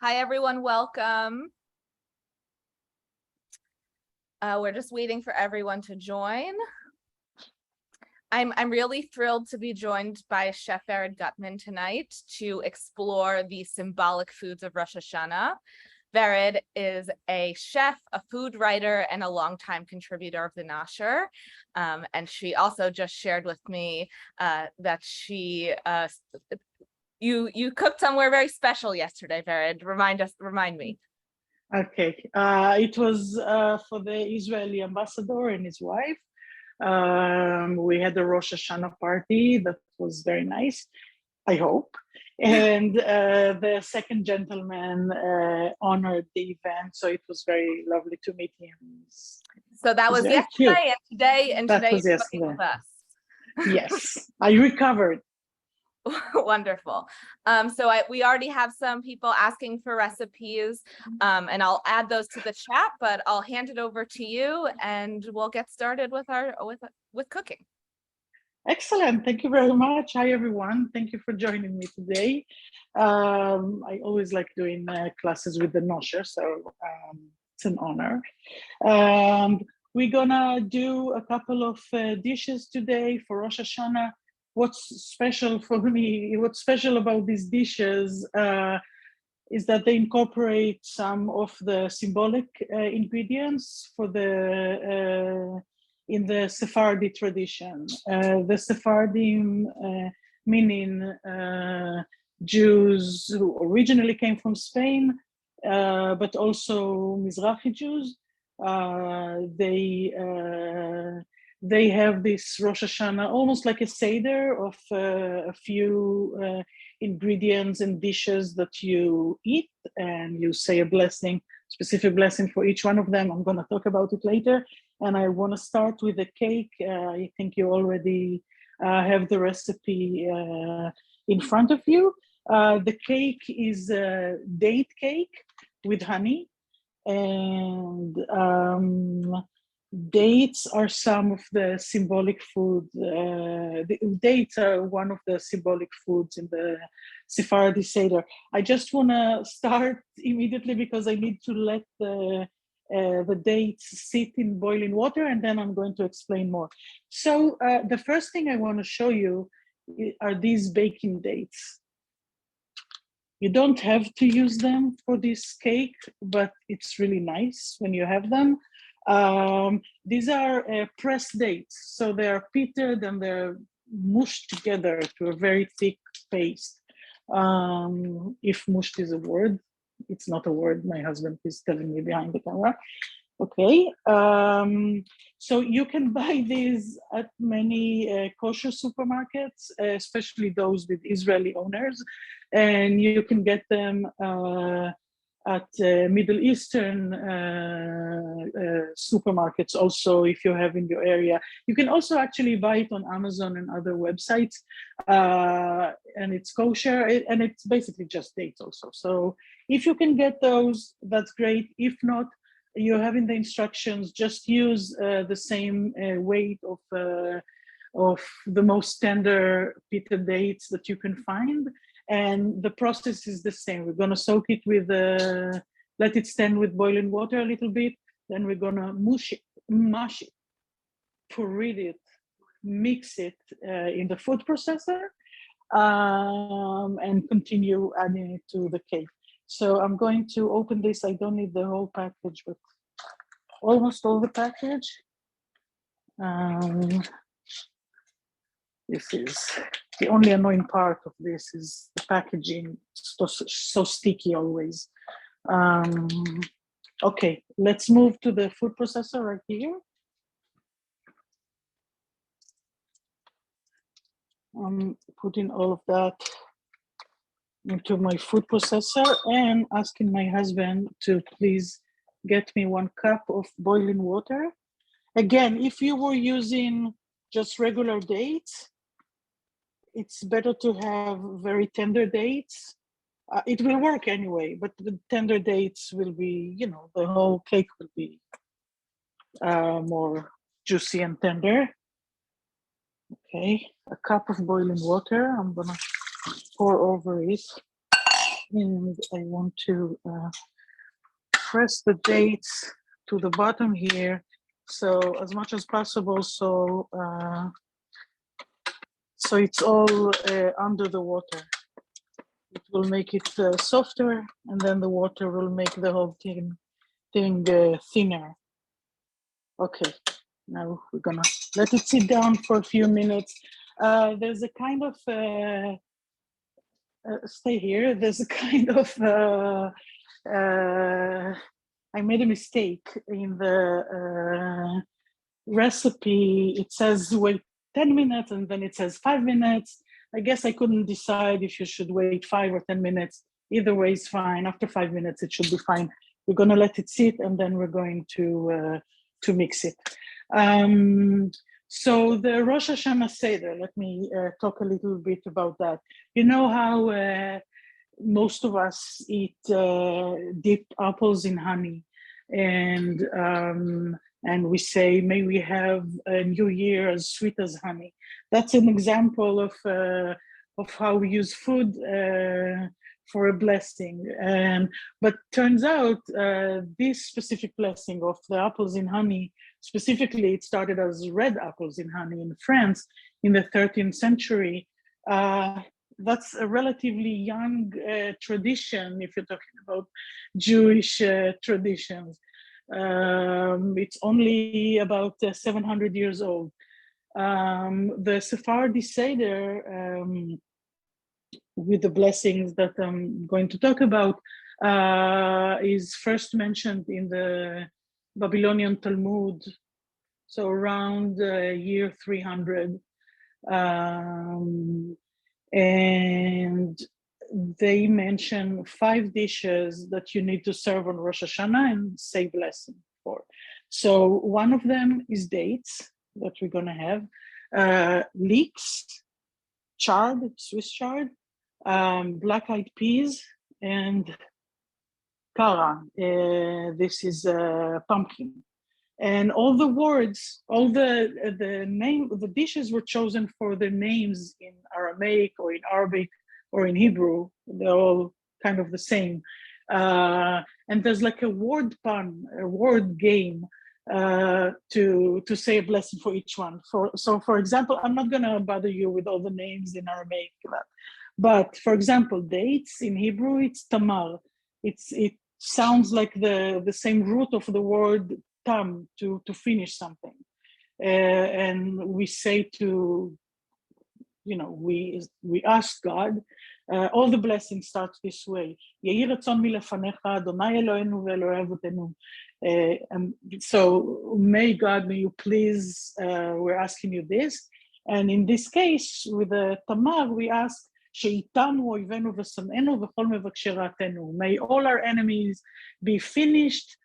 Hi, everyone. Welcome. We're just waiting for everyone to join. I'm really thrilled to be joined by Chef Vered Guttman tonight to explore the symbolic foods of Rosh Hashanah. Vered is a chef, a food writer, and a longtime contributor of the Nasher. And she also just shared with me that you cooked somewhere very special yesterday, Vered. Remind me. Okay, it was for the Israeli ambassador and his wife. We had a Rosh Hashanah party that was very nice, I hope. And the second gentleman honored the event, so it was very lovely to meet him. So that was yesterday, and today you're cooking with us. Yes, I recovered. Wonderful. We already have some people asking for recipes, and I'll add those to the chat, but I'll hand it over to you and we'll get started with cooking. Excellent. Thank you very much. Hi, everyone. Thank you for joining me today. I always like doing classes with the Nosher, so it's an honor. We're gonna do a couple of dishes today for Rosh Hashanah. What's special for me, what's special about these dishes is that they incorporate some of the symbolic ingredients for in the Sephardi tradition. The Sephardim, meaning Jews who originally came from Spain, but also Mizrahi Jews, they have this Rosh Hashanah almost like a seder of a few ingredients and dishes that you eat, and you say a blessing, specific blessing for each one of them. I'm going to talk about it later. And I want to start with the cake. I think you already have the recipe in front of you. The cake is a date cake with honey, and dates are some of the symbolic food. Dates are one of the symbolic foods in the Sephardi Seder. I just want to start immediately because I need to let the dates sit in boiling water, and then I'm going to explain more. So the first thing I want to show you are these baking dates. You don't have to use them for this cake, but it's really nice when you have them. These are pressed dates, so they are pitted and they're mushed together to a very thick paste. If mushed is a word, it's not a word. My husband is telling me behind the camera. Okay, so you can buy these at many kosher supermarkets, especially those with Israeli owners, and you can get them at Middle Eastern supermarkets also, if you have in your area. You can also actually buy it on Amazon and other websites, and it's kosher, and it's basically just dates also. So if you can get those, that's great. If not, you have in the instructions, just use the same weight of the most tender pitted dates that you can find. And the process is the same. We're going to soak it with, let it stand with boiling water a little bit. Then we're going to mash it, puree it, mix it in the food processor, and continue adding it to the cake. So I'm going to open this. I don't need the whole package, but almost all the package. This is the only annoying part of this is the packaging, so sticky always. Okay, let's move to the food processor right here. I'm putting all of that into my food processor and asking my husband to please get me 1 cup of boiling water. Again, if you were using just regular dates, it's better to have very tender dates. It will work anyway, but the tender dates will be, the whole cake will be more juicy and tender. Okay, a cup of boiling water. I'm gonna pour over it and I want to press the dates to the bottom here, so as much as possible, so it's all under the water. It will make it softer, and then the water will make the whole thing thinner. Okay, now we're gonna let it sit down for a few minutes. There's a kind of stay here. There's a kind of I made a mistake in the recipe. It says wait 10 minutes and then it says 5 minutes. I guess I couldn't decide if you should wait 5 or 10 minutes. Either way is fine. After 5 minutes, it should be fine. We're gonna let it sit and then we're going to mix it. So the Rosh Hashanah Seder, let me talk a little bit about that. You know how most of us eat dip apples in honey, and we say, may we have a new year as sweet as honey. That's an example of how we use food for a blessing. But turns out this specific blessing of the apples in honey, specifically it started as red apples in honey in France in the 13th century. That's a relatively young tradition if you're talking about Jewish traditions. It's only about 700 years old. The Sephardi Seder, with the blessings that I'm going to talk about, is first mentioned in the Babylonian Talmud, so around year 300. And they mention 5 dishes that you need to serve on Rosh Hashanah and say blessing for. So one of them is dates that we're going to have, leeks, chard, Swiss chard, black-eyed peas, and kara. This is pumpkin. And all the words, all the dishes were chosen for their names in Aramaic or in Arabic or in Hebrew. They're all kind of the same. And there's like a word pun, a word game to say a blessing for each one. So for example, I'm not gonna bother you with all the names in Aramaic, but for example, dates in Hebrew, it's tamar. It sounds like the same root of the word tam, to finish something. And we say to, we ask God, all the blessings start this way. And so may God, may you please, we're asking you this. And in this case, with the Tamar, we ask, may all our enemies be finished,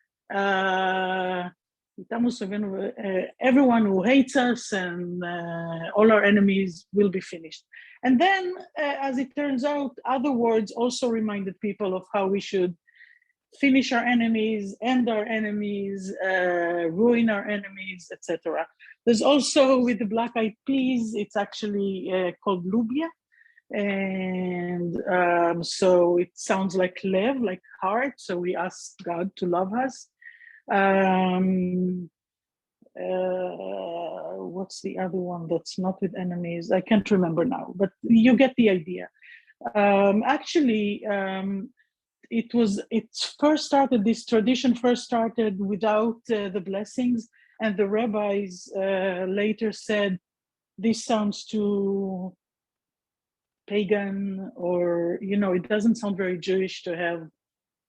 everyone who hates us, and all our enemies will be finished. And then, as it turns out, other words also reminded people of how we should finish our enemies, end our enemies, ruin our enemies, etc. There's also, with the black-eyed peas, it's actually called lubia. And so it sounds like lev, like heart. So we ask God to love us. What's the other one that's not with enemies? I can't remember now, but you get the idea. This tradition first started without the blessings, and the rabbis later said, this sounds too pagan, or, it doesn't sound very Jewish to have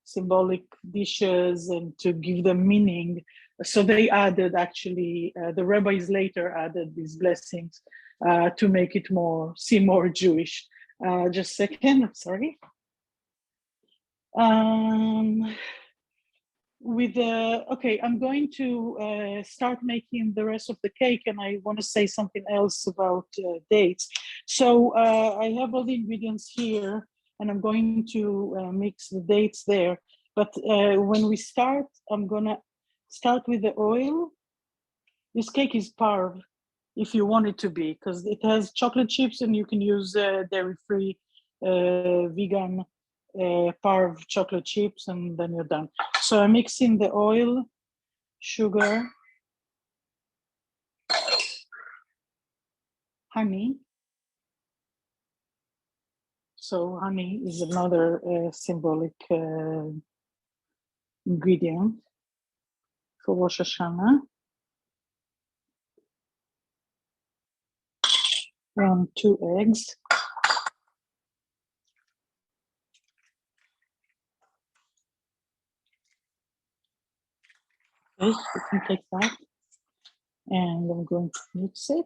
symbolic dishes and to give them meaning. So they added, actually, the rabbis later added these blessings to make it seem more Jewish. Just a second, I'm sorry. Okay, I'm going to start making the rest of the cake, and I want to say something else about dates. So I have all the ingredients here, and I'm going to mix the dates there. But when we start, I'm gonna start with the oil. This cake is parve, if you want it to be, because it has chocolate chips, and you can use dairy-free, vegan a bar of chocolate chips, and then you're done. So I mix in the oil, sugar, honey. So honey is another symbolic ingredient for Rosh Hashanah. 2 eggs. Okay, you can take that. And I'm going to mix it.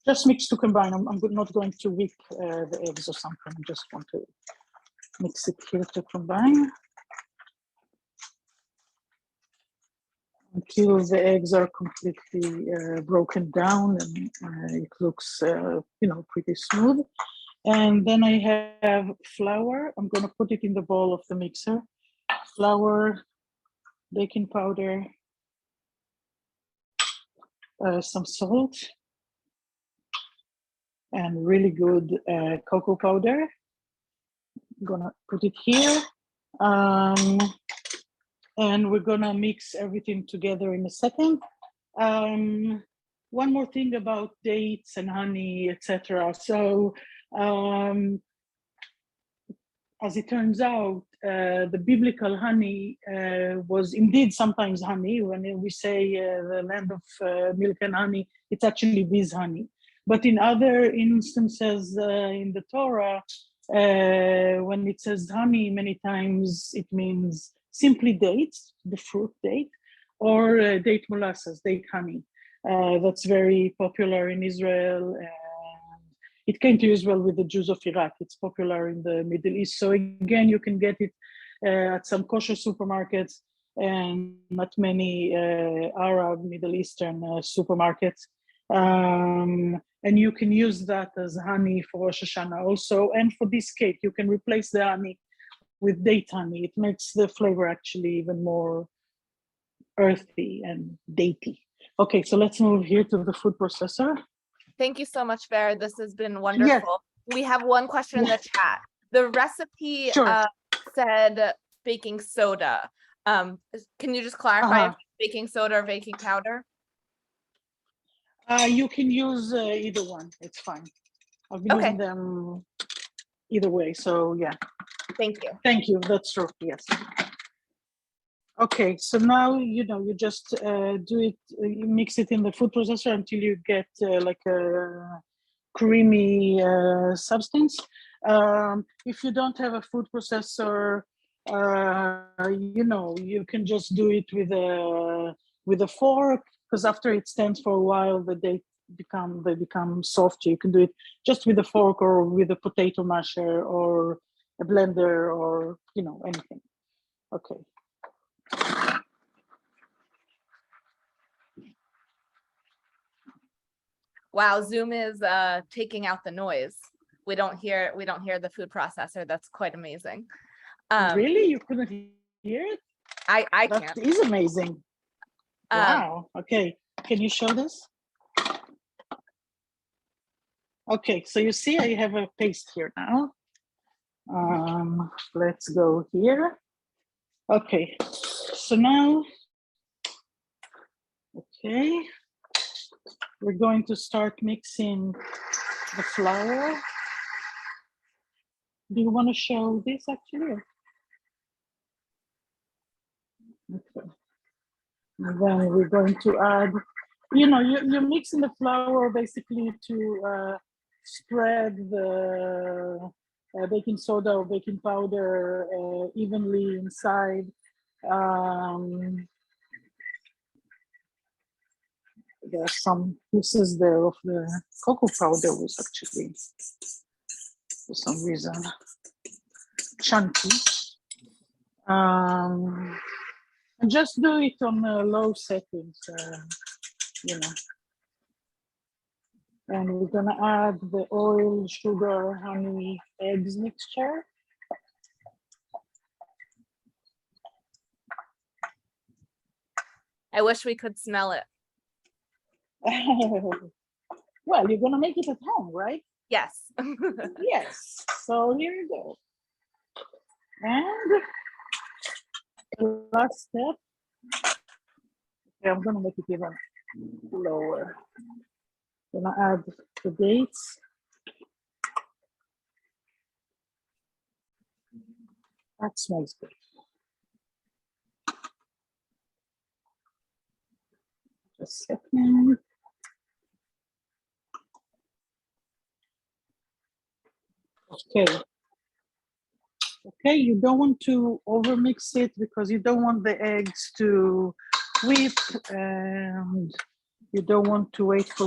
Just mix to combine. I'm not going to whip the eggs or something. I just want to mix it here to combine. Until the eggs are completely broken down and it looks, pretty smooth. And then I have flour. I'm going to put it in the bowl of the mixer. Flour, baking powder, some salt, and really good cocoa powder. I'm gonna put it here. And we're gonna mix everything together in a second. One more thing about dates and honey, etc. So as it turns out, the biblical honey was indeed sometimes honey. When we say the land of milk and honey, it's actually bees honey. But in other instances in the Torah, when it says honey, many times it means simply dates, the fruit date, or date molasses, date honey. That's very popular in Israel. It came to Israel with the Jews of Iraq. It's popular in the Middle East. So again, you can get it at some kosher supermarkets and not many Arab, Middle Eastern supermarkets. And you can use that as honey for Rosh Hashanah also. And for this cake, you can replace the honey with date honey. It makes the flavor actually even more earthy and datey. Okay, so let's move here to the food processor. Thank you so much, Vered. This has been wonderful. Yes. We have one question in the chat. The recipe said baking soda. Can you just clarify if baking soda or baking powder? You can use either one. It's fine. I've been using them either way. So yeah. Thank you. Thank you. That's true. Yes. Okay. So now, you just do it, you mix it in the food processor until you get like a creamy substance. If you don't have a food processor, you can just do it with a fork, because after it stands for a while, they become soft. You can do it just with a fork or with a potato masher or a blender or anything. Okay. Wow, Zoom is taking out the noise. We don't hear the food processor. That's quite amazing. Really? You couldn't hear it? I can't. That is amazing. Wow. Okay. Can you show this? Okay, so you see I have a paste here now. Let's go here. Okay, so now, we're going to start mixing the flour. Do you want to show this actually? Okay. And then we're going to add, you're mixing the flour basically to spread the baking soda or baking powder evenly inside. There are some pieces there of the cocoa powder was actually, for some reason, chunky. And just do it on low settings, And we're gonna add the oil, sugar, honey, eggs mixture. I wish we could smell it. Well, you're gonna make it at home, right? Yes. Yes. So here you go. And the last step. Okay, I'm gonna make it even lower. Gonna add the dates. That smells good. Just a second. Okay. Okay, you don't want to overmix it because you don't want the eggs to whip, and you don't want to wait too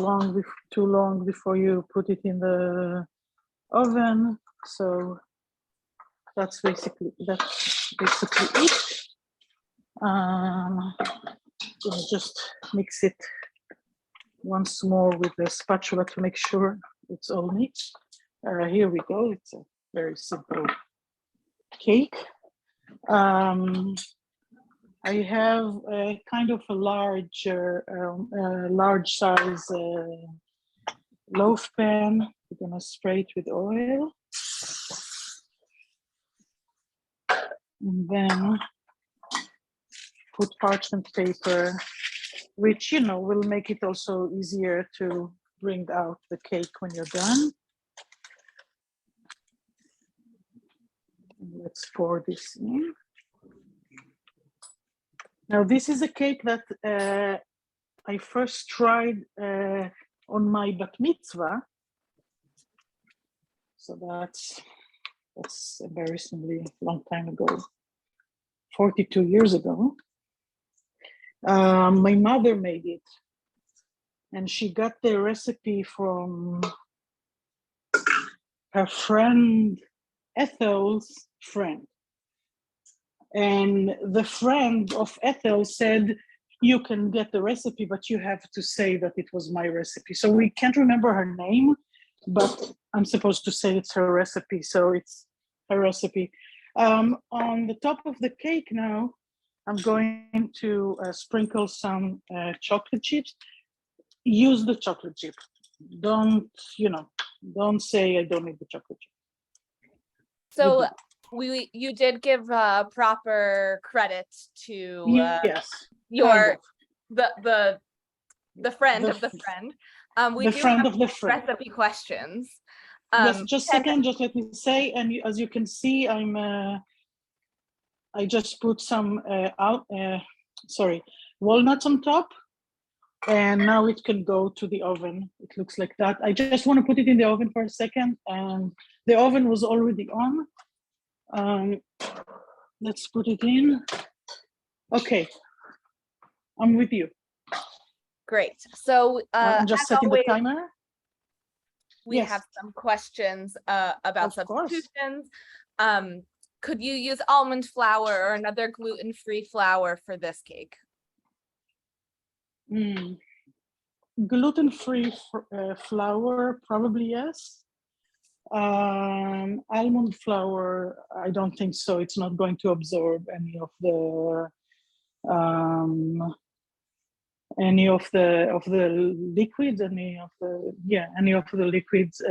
long before you put it in the oven. So that's basically it. Just mix it once more with the spatula to make sure it's all mixed. Here we go. It's a very simple cake. I have a kind of a large size loaf pan. We're gonna spray it with oil, and then put parchment paper, which will make it also easier to bring out the cake when you're done. Let's pour this in. Now, this is a cake that I first tried on my bat mitzvah. So that's embarrassingly a long time ago, 42 years ago. My mother made it, and she got the recipe from her friend Ethel's friend. And the friend of Ethel said, you can get the recipe, but you have to say that it was my recipe. So we can't remember her name, but I'm supposed to say it's her recipe. So it's her recipe. On the top of the cake now, I'm going to sprinkle some chocolate chips. Use the chocolate chip. Don't say I don't need the chocolate chip. So you did give proper credit to yes, your the friend of the friend. We the do friend have of the friend. recipe questions. Yes, just a second, just let me say, and as you can see, I just put some walnuts on top, and now it can go to the oven. It looks like that. I just want to put it in the oven for a second, and the oven was already on. Let's put it in. Okay, I'm with you. Great. So I'm just setting the timer. We have some questions about substitutions. Could you use almond flour or another gluten-free flour for this cake? Gluten-free flour, probably yes. Almond flour, I don't think so. It's not going to absorb any of the liquids, any of the liquids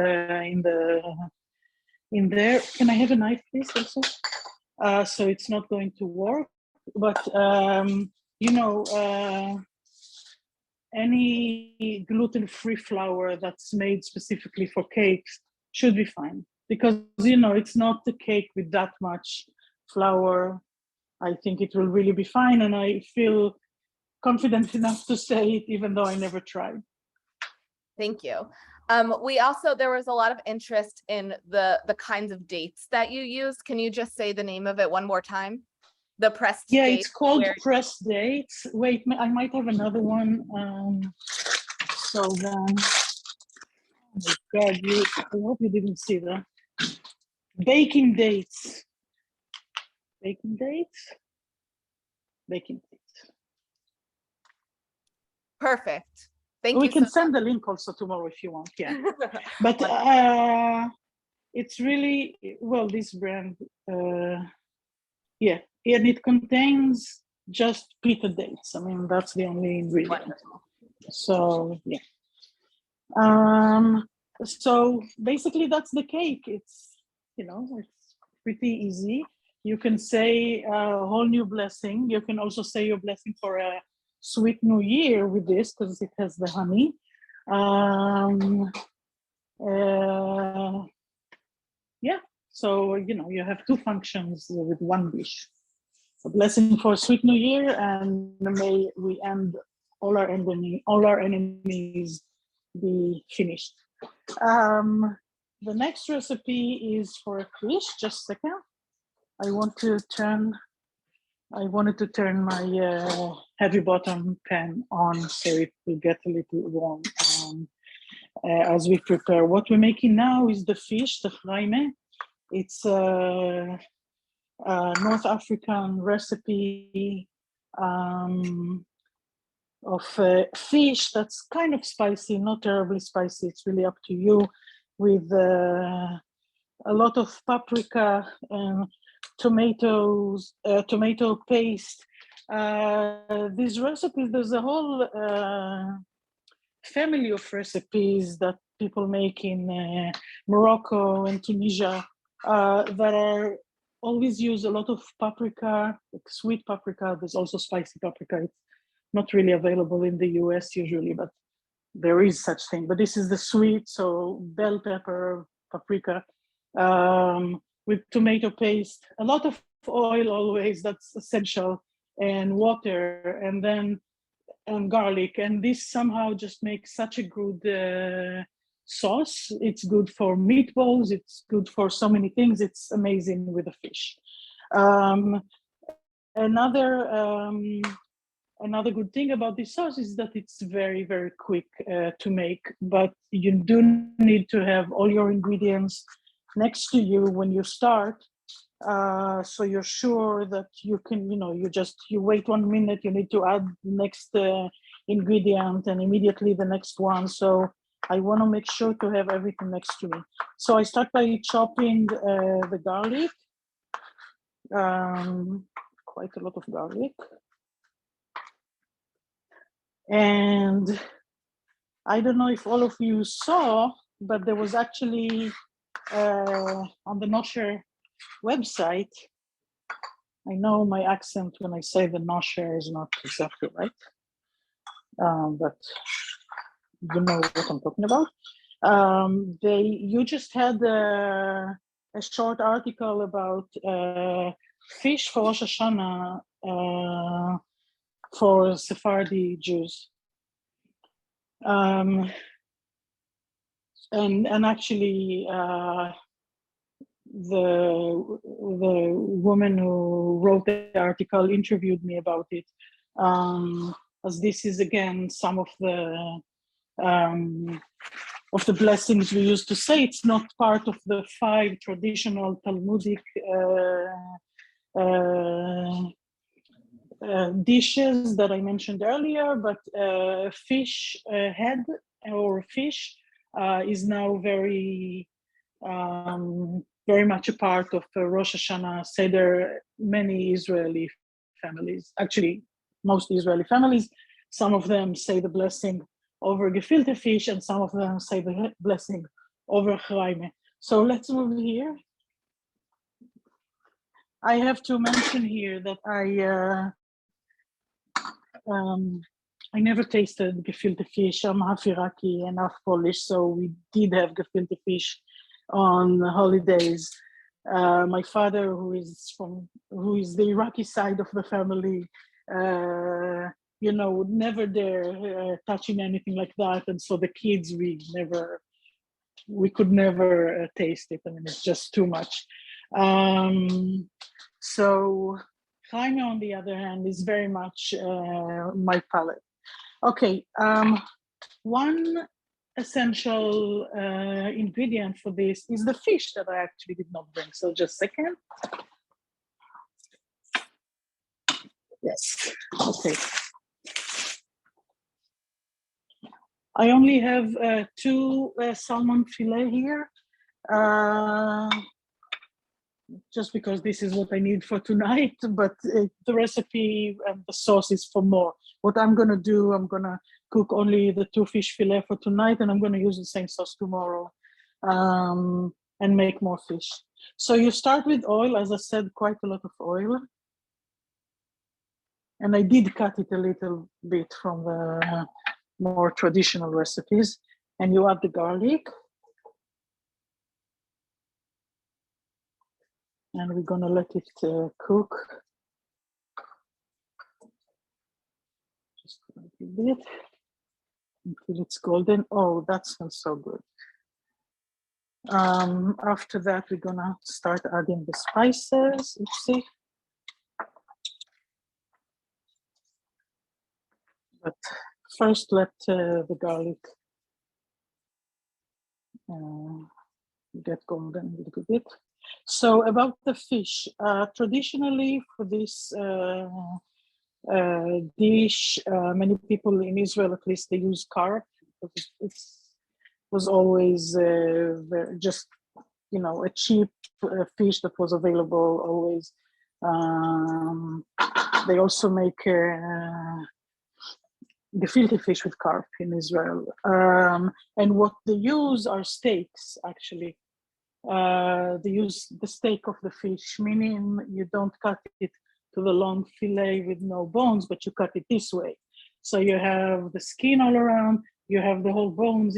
in there. Can I have a knife, please, also? So it's not going to work, but any gluten-free flour that's made specifically for cakes should be fine, because it's not the cake with that much flour. I think it will really be fine, and I feel confident enough to say it, even though I never tried. Thank you. There was a lot of interest in the kinds of dates that you use. Can you just say the name of it one more time? The pressed dates. Yeah, it's called pressed dates. Wait, I might have another one. So then, oh my God, I hope you didn't see that. Baking dates. Baking dates. Baking dates. Perfect. Thank you. We can send the link also tomorrow if you want. Yeah, but it's really this brand. Yeah, and it contains just pita dates. I mean, that's the only ingredient. Wonderful. So yeah. So basically that's the cake. It's, it's pretty easy. You can say a whole new blessing. You can also say your blessing for a sweet new year with this because it has the honey. Yeah, so you have two functions with one dish. A blessing for a sweet new year, and may we end all our enemies be finished. The next recipe is for a fish. Just a second. I wanted to turn my heavy bottom pan on so it will get a little warm as we prepare. What we're making now is the fish, the chraime. It's a North African recipe of fish that's kind of spicy, not terribly spicy. It's really up to you, with a lot of paprika and tomato paste. These recipes, there's a whole family of recipes that people make in Morocco and Tunisia that are always use a lot of paprika, like sweet paprika. There's also spicy paprika. It's not really available in the US usually, but there is such thing. But this is the sweet, so bell pepper, paprika, with tomato paste, a lot of oil always, that's essential, and water, and garlic. And this somehow just makes such a good sauce. It's good for meatballs. It's good for so many things. It's amazing with the fish. Another good thing about this sauce is that it's very, very quick to make, but you do need to have all your ingredients next to you when you start. So you're sure that you can, you wait 1 minute, you need to add the next ingredient and immediately the next one. So I want to make sure to have everything next to me. So I start by chopping the garlic, quite a lot of garlic. And I don't know if all of you saw, but there was actually on the Nosher website, I know my accent when I say the Nosher is not exactly right, but you know what I'm talking about. You just had a short article about fish for Rosh Hashanah for Sephardi Jews. And actually, the woman who wrote the article interviewed me about it, as this is again some of the blessings we used to say. It's not part of the 5 traditional Talmudic dishes that I mentioned earlier, but fish head or fish is now very much a part of Rosh Hashanah Seder. Many Israeli families, actually most Israeli families, some of them say the blessing over gefilte fish, and some of them say the blessing over chraime. So let's move here. I have to mention here that I never tasted gefilte fish. I'm half Iraqi and half Polish, so we did have gefilte fish on holidays. My father, who is the Iraqi side of the family, would never dare touching anything like that, and so the kids, we could never taste it. I mean, it's just too much. So chraime, on the other hand, is very much my palate. Okay, one essential ingredient for this is the fish that I actually did not bring. So just a second. Yes, okay. I only have 2 salmon fillet here, just because this is what I need for tonight, but the recipe and the sauce is for more. What I'm gonna do, I'm gonna cook only the 2 fish fillet for tonight, and I'm going to use the same sauce tomorrow, and make more fish. So you start with oil, as I said, quite a lot of oil. And I did cut it a little bit from the more traditional recipes. And you add the garlic. And we're gonna let it cook. Just a little bit until it's golden. Oh, that smells so good. After that, we're gonna start adding the spices. Oopsie. But first, let the garlic get golden a little bit. So about the fish, traditionally for this dish, many people in Israel, at least, they use carp because it was always just, you know, a cheap fish that was available always. They also make gefilte fish with carp in Israel. And what they use are steaks, actually. They use the steak of the fish, meaning you don't cut it to the long fillet with no bones, but you cut it this way. So you have the skin all around, you have the whole bones,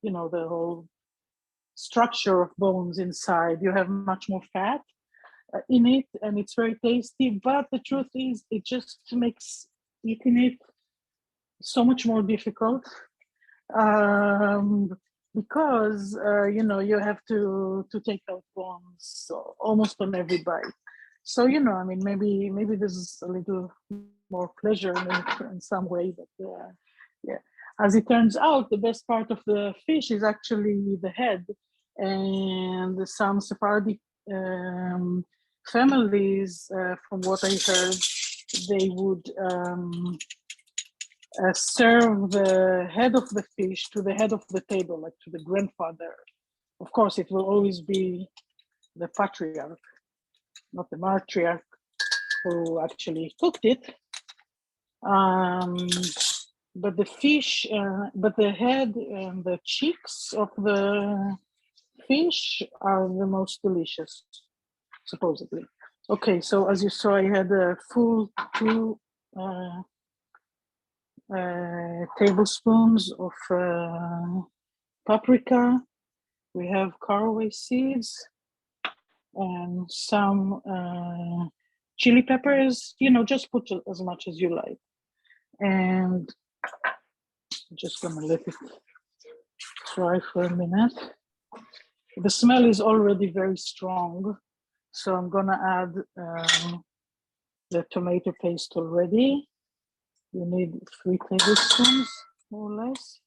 you know, the whole structure of bones inside. You have much more fat in it, and it's very tasty. But the truth is, it just makes eating it so much more difficult. Because you know, you have to take out bones almost on every bite. So, you know, I mean, maybe there's a little more pleasure in it in some way, but yeah. As it turns out, the best part of the fish is actually the head, and some Sephardic families, from what I heard, they would serve the head of the fish to the head of the table, like to the grandfather. Of course, it will always be the patriarch, not the matriarch, who actually cooked it. But the fish, but the head and the cheeks of the fish are the most delicious, supposedly. Okay, so as you saw, I had a full 2 tablespoons of paprika. We have caraway seeds and some chili peppers. You know, just put as much as you like. And I'm just gonna let it dry for a minute. The smell is already very strong, so I'm gonna add the tomato paste already. You need 3 tablespoons, more or less.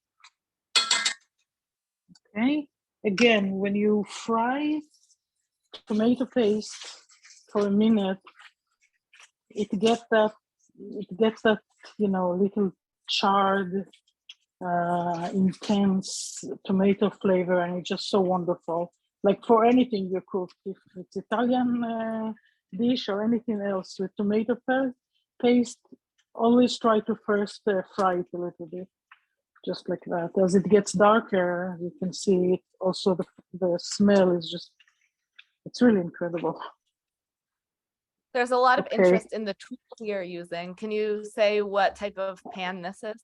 Okay. Again, when you fry tomato paste for a minute, it gets that, you know, little charred, intense tomato flavor, and it's just so wonderful. Like for anything you cook, if it's Italian dish or anything else with tomato paste, always try to first fry it a little bit, just like that. As it gets darker, you can see it. Also, the smell is just, it's really incredible. There's a lot of interest in the tools we are using. Can you say what type of pan this is?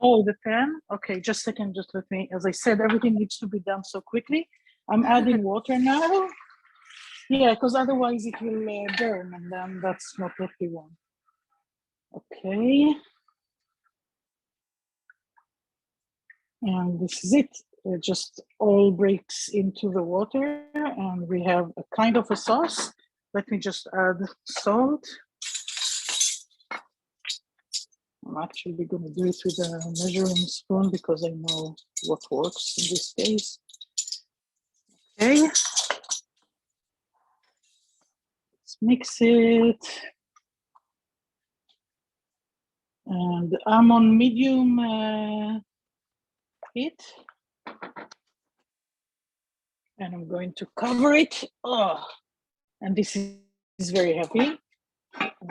Oh, the pan? Okay, just a second, just let me, as I said, everything needs to be done so quickly. I'm adding water now. Yeah, because otherwise it will burn, and then that's not what we want. Okay. And this is it. It just all breaks into the water, and we have a kind of a sauce. Let me just add salt. I'm actually going to do it with a measuring spoon because I know what works in this case. Okay. Let's mix it. And I'm on medium heat. And I'm going to cover it. Oh, and this is very heavy.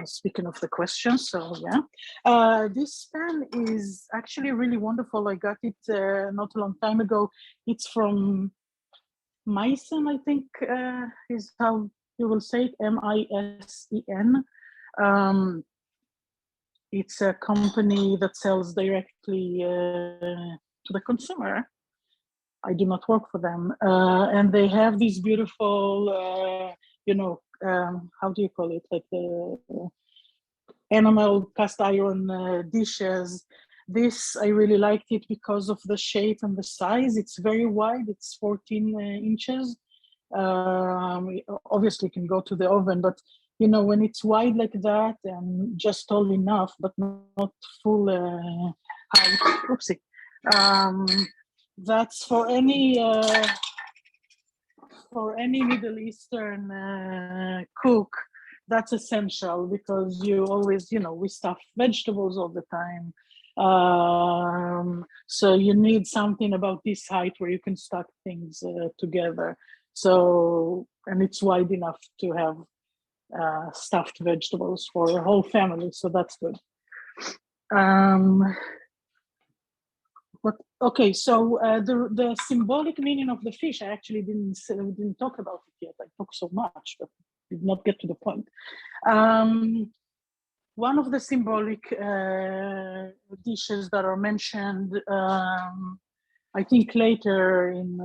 Speaking of the question, so yeah, this pen is actually really wonderful. I got it not a long time ago. It's from Meissen, I think is how you will say it, Misen. It's a company that sells directly to the consumer. I do not work for them. And they have these beautiful, how do you call it? Like the enamel cast iron dishes. This, I really liked it because of the shape and the size. It's very wide, it's 14 inches. Obviously, can go to the oven, but when it's wide like that and just tall enough, but not full height, oopsie. That's for any Middle Eastern cook. That's essential because you always, we stuff vegetables all the time. So you need something about this height where you can stack things together. So, and it's wide enough to have stuffed vegetables for a whole family. So that's good. Okay, so the symbolic meaning of the fish, I actually didn't talk about it yet. I talked so much, but did not get to the point. One of the symbolic dishes that are mentioned, I think later in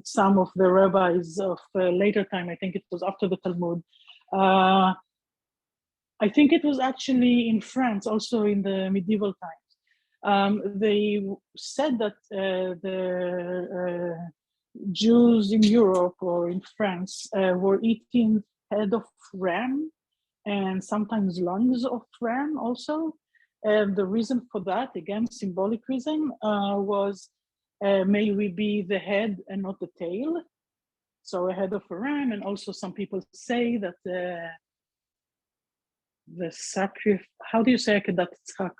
some of the rabbis of later time, I think it was after the Talmud. I think it was actually in France, also in the medieval times. They said that the Jews in Europe or in France were eating head of ram and sometimes lungs of ram also. And the reason for that, again, symbolic reason, was may we be the head and not the tail. So a head of a ram, and also some people say that the sacrifice, how do you say that tzak?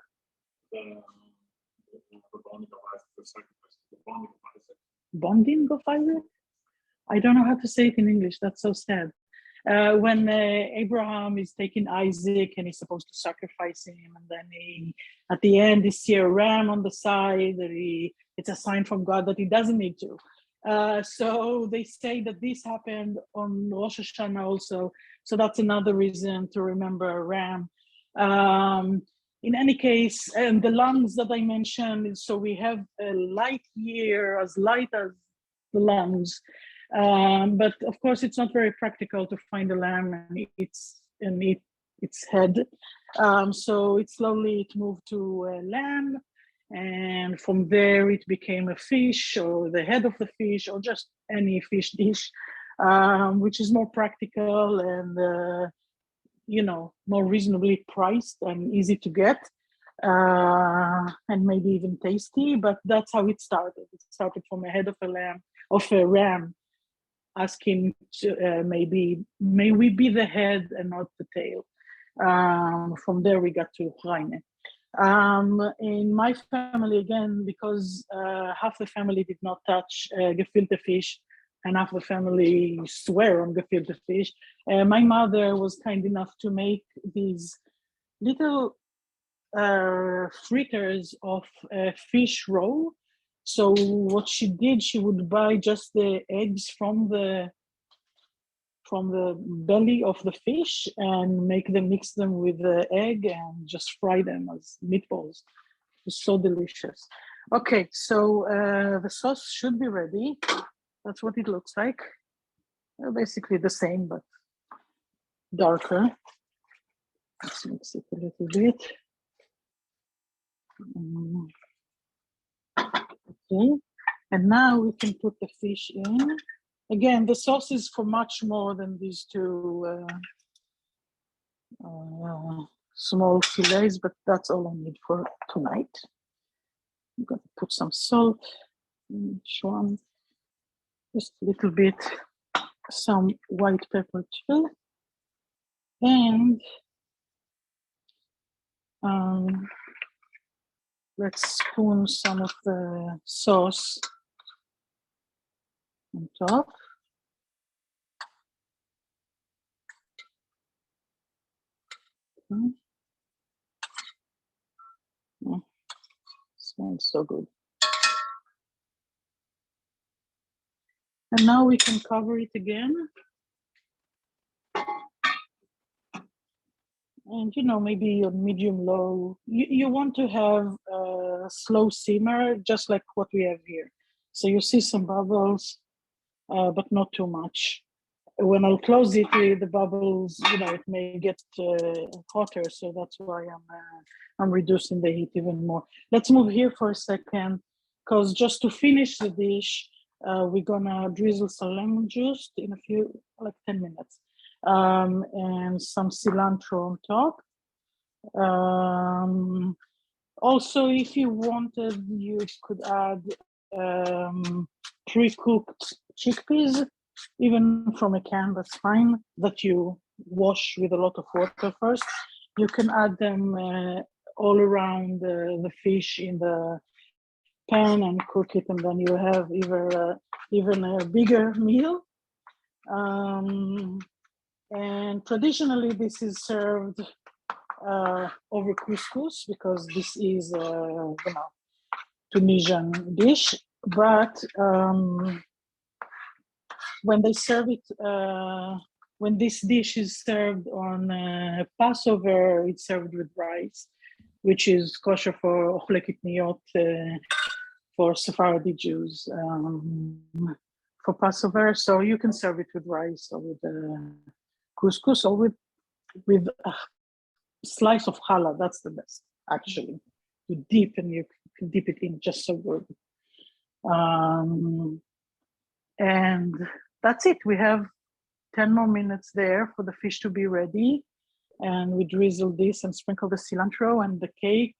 Bonding of Isaac? I don't know how to say it in English. That's so sad. When Abraham is taking Isaac and he's supposed to sacrifice him, and then at the end, you see a ram on the side. It's a sign from God that he doesn't need to. So they say that this happened on Rosh Hashanah also. So that's another reason to remember a ram. In any case, and the lungs that I mentioned, so we have a light year, as light as the lungs. But of course, it's not very practical to find a lamb and eat its head. So it moved to a lamb, and from there it became a fish, or the head of the fish, or just any fish dish, which is more practical and more reasonably priced and easy to get, and maybe even tasty. But that's how it started. It started from a head of a ram, asking may we be the head and not the tail. From there we got to chraime. In my family, again, because half the family did not touch gefilte fish and half the family swear on gefilte fish, my mother was kind enough to make these little fritters of fish roe. So what she did, she would buy just the eggs from the belly of the fish and mix them with the egg and just fry them as meatballs. It's so delicious. Okay, so the sauce should be ready. That's what it looks like. Basically the same, but darker. Let's mix it a little bit. Okay, and now we can put the fish in. Again, the sauce is for much more than these two small fillets, but that's all I need for tonight. I'm going to put some salt, just a little bit, some white pepper too, and let's spoon some of the sauce on top. Oh, smells so good. And now we can cover it again. And maybe on medium low. You want to have a slow simmer, just like what we have here. So you see some bubbles, but not too much. When I'll close it, the bubbles, it may get hotter. So that's why I'm reducing the heat even more. Let's move here for a second, because just to finish the dish, we're gonna drizzle some lemon juice in a few, like 10 minutes. And some cilantro on top. Also, if you wanted, you could add pre-cooked chickpeas, even from a can, that's fine, that you wash with a lot of water first. You can add them all around the fish in the pan and cook it, and then you have even a bigger meal. And traditionally, this is served over couscous, because this is a Tunisian dish. But when they serve it, when this dish is served on Passover, it's served with rice, which is kosher for ochle kitniot, for Sephardi Jews, for Passover. So you can serve it with rice or with couscous, or with a slice of challah. That's the best, actually. You dip, and you can dip it in, just so good. And that's it. We have 10 more minutes there for the fish to be ready. And we drizzle this and sprinkle the cilantro, and the cake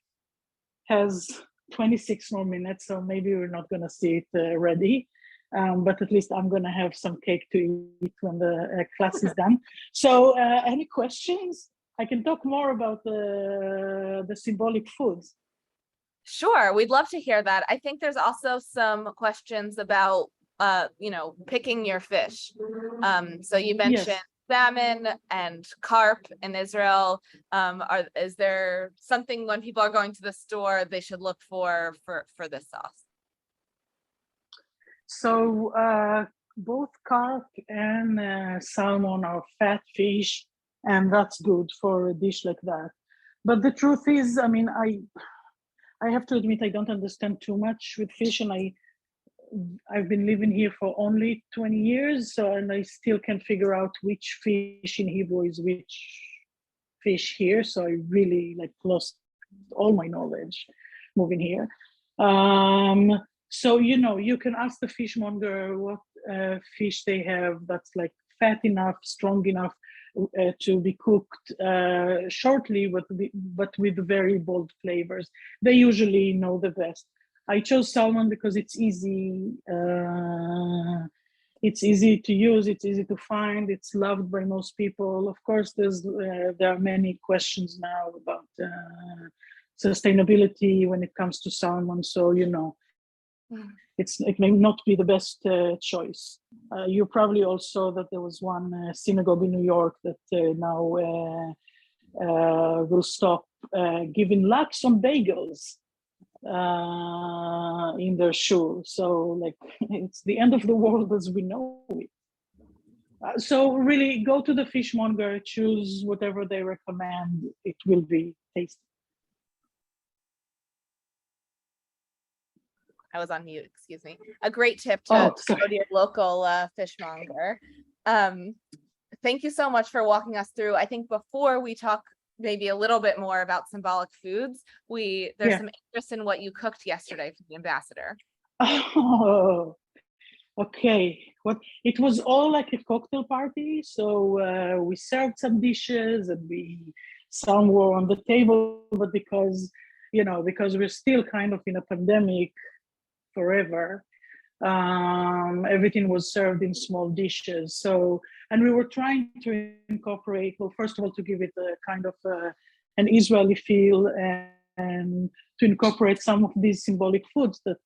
has 26 more minutes, so maybe we're not going to see it ready. But at least I'm going to have some cake to eat when the class is done. So any questions? I can talk more about the symbolic foods. Sure, we'd love to hear that. I think there's also some questions about, picking your fish. So you mentioned Yes. salmon and carp in Israel. Is there something when people are going to the store they should look for this sauce? So both carp and salmon are fat fish, and that's good for a dish like that. But the truth is, I mean, I have to admit I don't understand too much with fish, and I've been living here for only 20 years, and I still can't figure out which fish in Hebrew is which fish here. So I really lost all my knowledge moving here. So you can ask the fishmonger what fish they have that's fat enough, strong enough to be cooked shortly, but with very bold flavors. They usually know the best. I chose salmon because it's easy. It's easy to use. It's easy to find. It's loved by most people. Of course, there are many questions now about sustainability when it comes to salmon. So it may not be the best choice. You probably also saw that there was one synagogue in New York that now will stop giving lax on bagels in their shul. So it's the end of the world as we know it. So really go to the fishmonger, choose whatever they recommend. It will be tasty. I was on mute, excuse me. A great tip to go to your local fishmonger. Thank you so much for walking us through. I think before we talk maybe a little bit more about symbolic foods, there's some interest in what you cooked yesterday for the ambassador. Oh, okay. It was all like a cocktail party. So we served some dishes, and some were on the table, but because we're still kind of in a pandemic forever, everything was served in small dishes. So, and we were trying to incorporate, well, first of all, to give it a kind of an Israeli feel, and to incorporate some of these symbolic foods that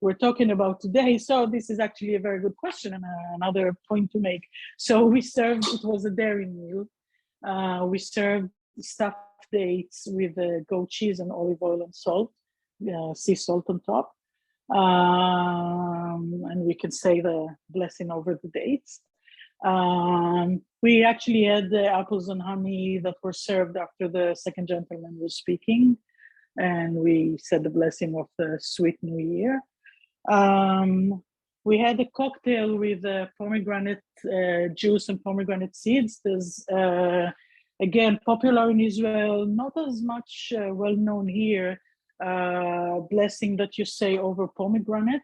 we're talking about today. So this is actually a very good question, and another point to make. So it was a dairy meal. We served stuffed dates with goat cheese and olive oil and salt, sea salt on top. And we can say the blessing over the dates. We actually had the apples and honey that were served after the second gentleman was speaking, and we said the blessing of the sweet new year. We had a cocktail with pomegranate juice and pomegranate seeds. There's again popular in Israel, not as much well known here. Blessing that you say over pomegranate,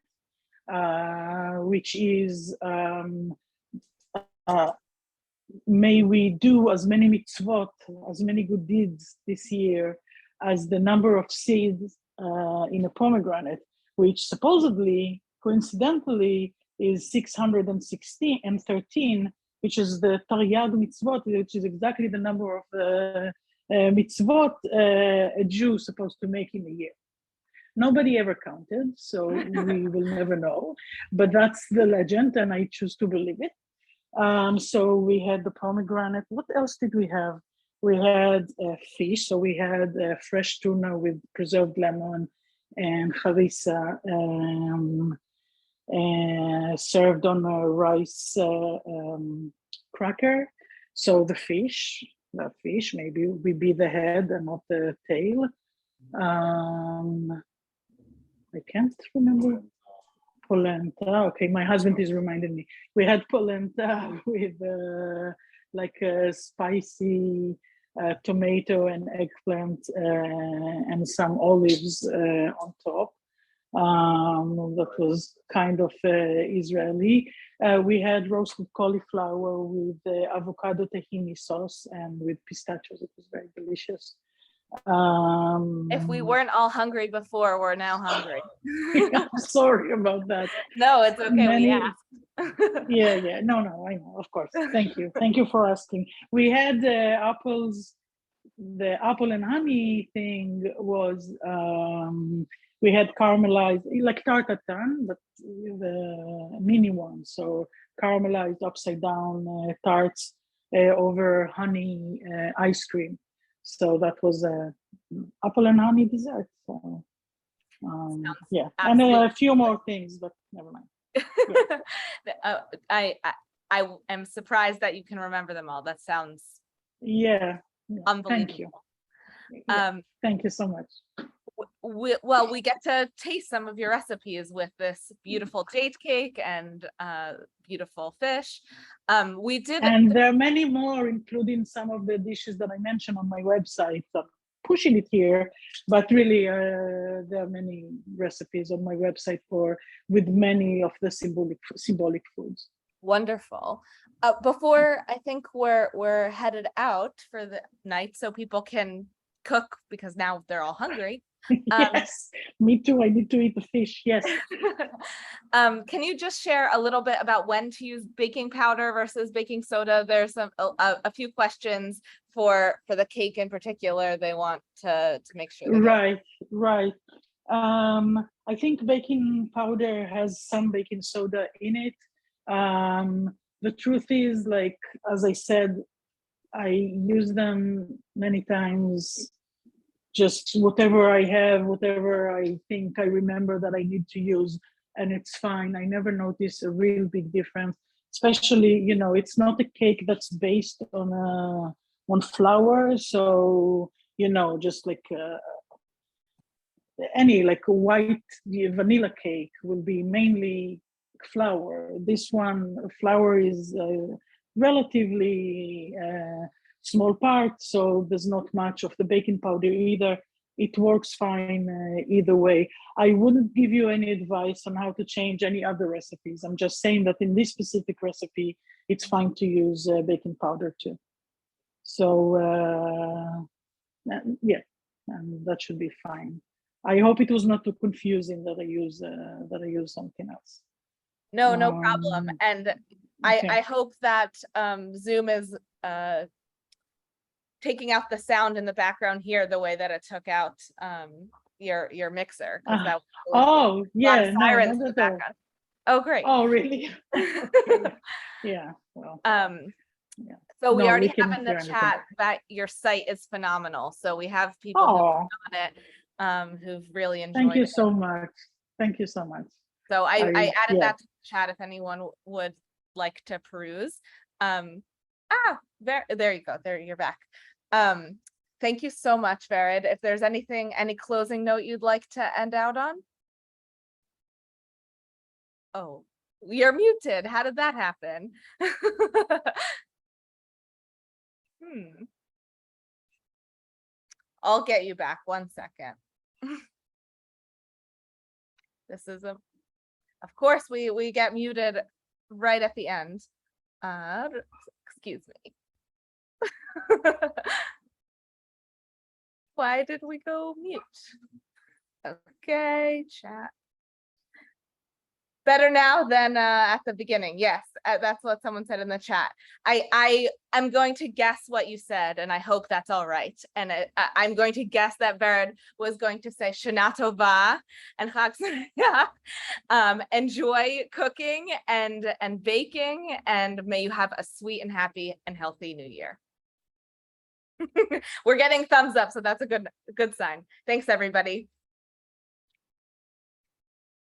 which is may we do as many mitzvot, as many good deeds this year as the number of seeds in a pomegranate, which supposedly, coincidentally, is 616 and 13, which is the Taryag mitzvot, which is exactly the number of mitzvot a Jew is supposed to make in a year. Nobody ever counted, so we will never know, but that's the legend, and I choose to believe it. So we had the pomegranate. What else did we have? We had fish, so we had fresh tuna with preserved lemon and harissa, served on a rice cracker. So the fish, maybe we be the head and not the tail. I can't remember. Polenta. Okay, my husband is reminding me. We had polenta with like a spicy tomato and eggplant and some olives on top. That was kind of Israeli. We had roasted cauliflower with avocado tahini sauce and with pistachios. It was very delicious. If we weren't all hungry before, we're now hungry. I'm sorry about that. No, it's okay. We asked. Yeah. No, I know, of course. Thank you for asking. We had apples. The apple and honey thing was we had caramelized, like tartatan, but the mini one. So caramelized upside down tarts over honey ice cream. So that was a apple and honey dessert. So yeah, and a few more things, but never mind. Yeah. I am surprised that you can remember them all. That sounds unbelievable. Thank you. Thank you so much. We get to taste some of your recipes with this beautiful date cake and beautiful fish. We did, and there are many more, including some of the dishes that I mentioned on my website. I'm pushing it here, but really there are many recipes on my website with many of the symbolic foods. Wonderful. Before I think we're headed out for the night, so people can cook because now they're all hungry. Yes, me too. I need to eat the fish. Yes. Can you just share a little bit about when to use baking powder versus baking soda? There's a few questions for the cake in particular. They want to make sure. Right. I think baking powder has some baking soda in it. The truth is, like, as I said, I use them many times. Just whatever I have, whatever I think I remember that I need to use, and it's fine. I never notice a real big difference, especially, it's not a cake that's based on flour. So, just like any like white vanilla cake will be mainly flour. This one, flour is relatively small part, so there's not much of the baking powder either. It works fine either way. I wouldn't give you any advice on how to change any other recipes. I'm just saying that in this specific recipe, it's fine to use baking powder too. So yeah, and that should be fine. I hope it was not too confusing that I use something else. No problem. And okay. I hope that Zoom is taking out the sound in the background here the way that it took out your mixer. That was sirens in the background. Oh, great. Oh, really? Okay. Yeah. Well. Yeah. So we No, already we have can in the hear anything. chat that your site is phenomenal. So we have people who Oh, on it who've really thank enjoyed you it. so much. Thank you so much. So I added Yeah. that to the chat if anyone would like to peruse. There you go. There, you're back. Thank you so much, Vered. If there's any closing note you'd like to end out on? Oh, you're muted. How did that happen? I'll get you back. 1 second. This is of course we get muted right at the end. Excuse me. Why did we go mute? Okay, chat. Better now than at the beginning. Yes, that's what someone said in the chat. I'm going to guess what you said, and I hope that's all right. And I'm going to guess that Vered was going to say Shana Tova and Chag Sameach. Enjoy cooking and baking, and may you have a sweet and happy and healthy new year. We're getting thumbs up, so that's a good sign. Thanks, everybody.